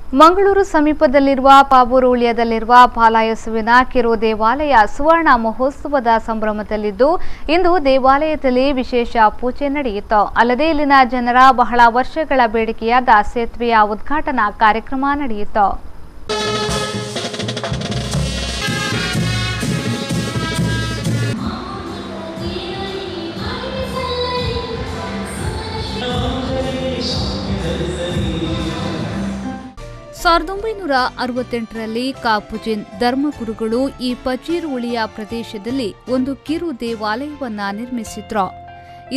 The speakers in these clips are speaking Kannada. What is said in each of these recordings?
ಮಂಗಳೂರು ಸಮೀಪದಲ್ಲಿರುವ ಪಾಬೂರು ಉಳಿಯದಲ್ಲಿರುವ ಪಾಲಾಯಸುವಿನ ಕಿರು ದೇವಾಲಯ ಸುವರ್ಣ ಮಹೋತ್ಸವದ ಸಂಭ್ರಮದಲ್ಲಿದ್ದು ಇಂದು ದೇವಾಲಯದಲ್ಲಿ ವಿಶೇಷ ಪೂಜೆ ನಡೆಯಿತು. ಅಲ್ಲದೆ ಇಲ್ಲಿನ ಜನರ ಬಹಳ ವರ್ಷಗಳ ಬೇಡಿಕೆಯಾದ ಸೇತುವೆಯ ಉದ್ಘಾಟನಾ ಕಾರ್ಯಕ್ರಮ ನಡೆಯಿತು. ಸಾವಿರದ 1968ರಲ್ಲಿ ಕಾಪುಜಿನ್ ಧರ್ಮಗುರುಗಳು ಈ ಪಜೀರ್ ಉಳಿಯ ಪ್ರದೇಶದಲ್ಲಿ ಒಂದು ಕಿರು ದೇವಾಲಯವನ್ನ ನಿರ್ಮಿಸಿದ್ರು.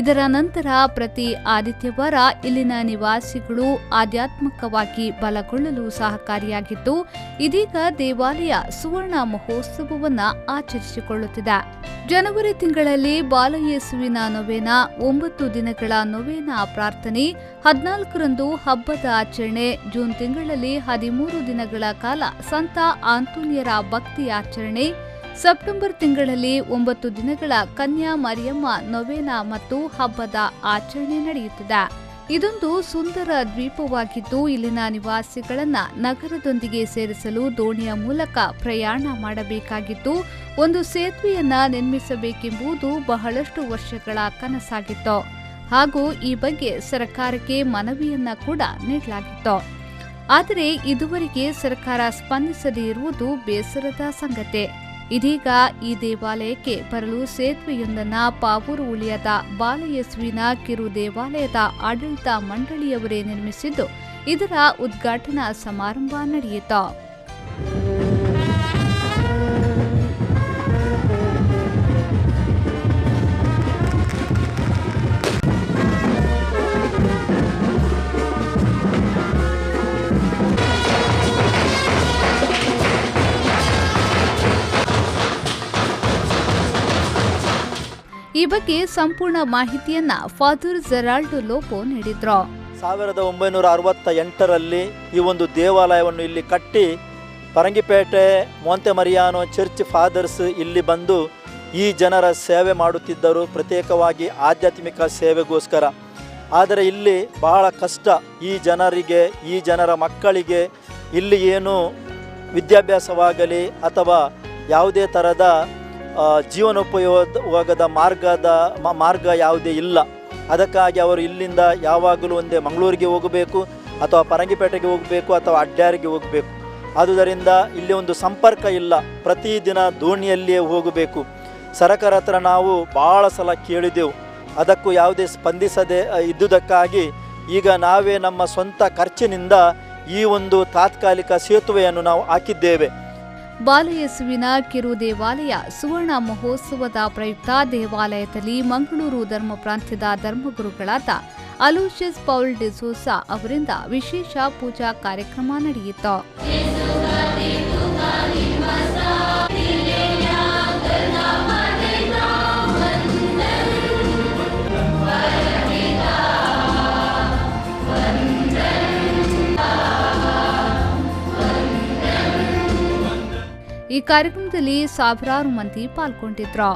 ಇದರ ನಂತರ ಪ್ರತಿ ಆದಿತ್ಯವಾರ ಇಲ್ಲಿನ ನಿವಾಸಿಗಳು ಆಧ್ಯಾತ್ಮಿಕವಾಗಿ ಬಲಗೊಳ್ಳಲು ಸಹಕಾರಿಯಾಗಿದ್ದು ಇದೀಗ ದೇವಾಲಯ ಸುವರ್ಣ ಮಹೋತ್ಸವವನ್ನ ಆಚರಿಸಿಕೊಳ್ಳುತ್ತಿದೆ. ಜನವರಿ ತಿಂಗಳಲ್ಲಿ ಬಾಲಯೇಸುವಿನ ನೊವೇನ 9 ದಿನಗಳ ನೊವೇನ ಪ್ರಾರ್ಥನೆ, 14ರಂದು ಹಬ್ಬದ ಆಚರಣೆ, ಜೂನ್ ತಿಂಗಳಲ್ಲಿ 13 ದಿನಗಳ ಕಾಲ ಸಂತ ಆಂತೋನಿಯರ ಭಕ್ತಿ ಆಚರಣೆ, ಸೆಪ್ಟೆಂಬರ್ ತಿಂಗಳಲ್ಲಿ 9 ದಿನಗಳ ಕನ್ಯಾ ಮರಿಯಮ್ಮ ನೊವೇನ ಮತ್ತು ಹಬ್ಬದ ಆಚರಣೆ ನಡೆಯುತ್ತಿದೆ. ಇದೊಂದು ಸುಂದರ ದ್ವೀಪವಾಗಿದ್ದು ಇಲ್ಲಿನ ನಿವಾಸಿಗಳನ್ನ ನಗರದೊಂದಿಗೆ ಸೇರಿಸಲು ದೋಣಿಯ ಮೂಲಕ ಪ್ರಯಾಣ ಮಾಡಬೇಕಾಗಿದ್ದು ಒಂದು ಸೇತುವೆಯನ್ನ ನಿರ್ಮಿಸಬೇಕೆಂಬುದು ಬಹಳಷ್ಟು ವರ್ಷಗಳ ಕನಸಾಗಿತ್ತು ಹಾಗೂ ಈ ಬಗ್ಗೆ ಸರ್ಕಾರಕ್ಕೆ ಮನವಿಯನ್ನ ಕೂಡ ನೀಡಲಾಗಿತ್ತು. ಆದರೆ ಇದುವರೆಗೆ ಸರ್ಕಾರ ಸ್ಪಂದಿಸದೇ ಇರುವುದು ಬೇಸರದ ಸಂಗತಿ. ಇದೀಗ ಈ ದೇವಾಲಯಕ್ಕೆ ಬರಲು ಸೇತುವೆಯೊಂದನ್ನ ಪಾಬೂರು ಉಳಿಯದ ಬಾಲಯೇಸುವಿನ ಕಿರು ದೇವಾಲಯದ ಆಡಳಿತ ಮಂಡಳಿಯವರೇ ನಿರ್ಮಿಸಿದ್ದು ಇದರ ಉದ್ಘಾಟನಾ ಸಮಾರಂಭ ನಡೆಯಿತು. ಈ ಬಗ್ಗೆ ಸಂಪೂರ್ಣ ಮಾಹಿತಿಯನ್ನ ಫಾದರ್ ಜೆರಾಲ್ಡೋ ಲೋಪೋ ನೀಡಿದ್ರು. 1968ರಲ್ಲಿ ಈ ಒಂದು ದೇವಾಲಯವನ್ನು ಇಲ್ಲಿ ಕಟ್ಟಿ ಪರಂಗಿಪೇಟೆ ಮೊಂತೆ ಮರಿಯಾನೋ ಚರ್ಚ್ ಫಾದರ್ಸ್ ಇಲ್ಲಿ ಬಂದು ಈ ಜನರ ಸೇವೆ ಮಾಡುತ್ತಿದ್ದರು, ಪ್ರತ್ಯೇಕವಾಗಿ ಆಧ್ಯಾತ್ಮಿಕ ಸೇವೆಗೋಸ್ಕರ. ಆದರೆ ಇಲ್ಲಿ ಬಹಳ ಕಷ್ಟ, ಈ ಜನರಿಗೆ, ಈ ಜನರ ಮಕ್ಕಳಿಗೆ ಇಲ್ಲಿ ಏನು ವಿದ್ಯಾಭ್ಯಾಸವಾಗಲಿ ಅಥವಾ ಯಾವುದೇ ಥರದ ಜೀವನೋಪಯೋಗದ ಮಾರ್ಗ ಯಾವುದೇ ಇಲ್ಲ. ಅದಕ್ಕಾಗಿ ಅವರು ಇಲ್ಲಿಂದ ಯಾವಾಗಲೂ ಒಂದೇ ಮಂಗಳೂರಿಗೆ ಹೋಗಬೇಕು ಅಥವಾ ಪರಂಗಿಪೇಟೆಗೆ ಹೋಗಬೇಕು ಅಥವಾ ಅಡ್ಯಾರಿಗೆ ಹೋಗಬೇಕು. ಆದುದರಿಂದ ಇಲ್ಲಿ ಒಂದು ಸಂಪರ್ಕ ಇಲ್ಲ, ಪ್ರತಿದಿನ ದೋಣಿಯಲ್ಲಿಯೇ ಹೋಗಬೇಕು. ಸರ್ಕಾರ ಹತ್ರ ನಾವು ಭಾಳ ಸಲ ಕೇಳಿದೆವು, ಅದಕ್ಕೂ ಯಾವುದೇ ಸ್ಪಂದಿಸದೆ ಇದ್ದುದಕ್ಕಾಗಿ ಈಗ ನಾವೇ ನಮ್ಮ ಸ್ವಂತ ಖರ್ಚಿನಿಂದ ಈ ಒಂದು ತಾತ್ಕಾಲಿಕ ಸೇತುವೆಯನ್ನು ನಾವು ಹಾಕಿದ್ದೇವೆ. ಬಾಲಯೇಸುವಿನ ಕಿರು ದೇವಾಲಯ ಸುವರ್ಣ ಮಹೋತ್ಸವದ ಪ್ರಯುಕ್ತ ದೇವಾಲಯದಲ್ಲಿ ಮಂಗಳೂರು ಧರ್ಮ ಪ್ರಾಂತ್ಯದ ಧರ್ಮಗುರುಗಳಾದ ಅಲೋಷಿಯಸ್ ಪೌಲ್ ಡಿಸೋಸಾ ಅವರಿಂದ ವಿಶೇಷ ಪೂಜಾ ಕಾರ್ಯಕ್ರಮ ನಡೆಯಿತು. ಈ ಕಾರ್ಯಕ್ರಮದಲ್ಲಿ ಸಾವಿರಾರು ಮಂದಿ ಪಾಲ್ಗೊಂಡಿದ್ರು.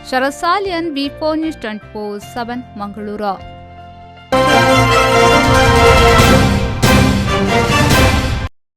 ಶರಸಾಲಿಯನ್, B4 News 24/7 ಮಂಗಳೂರು.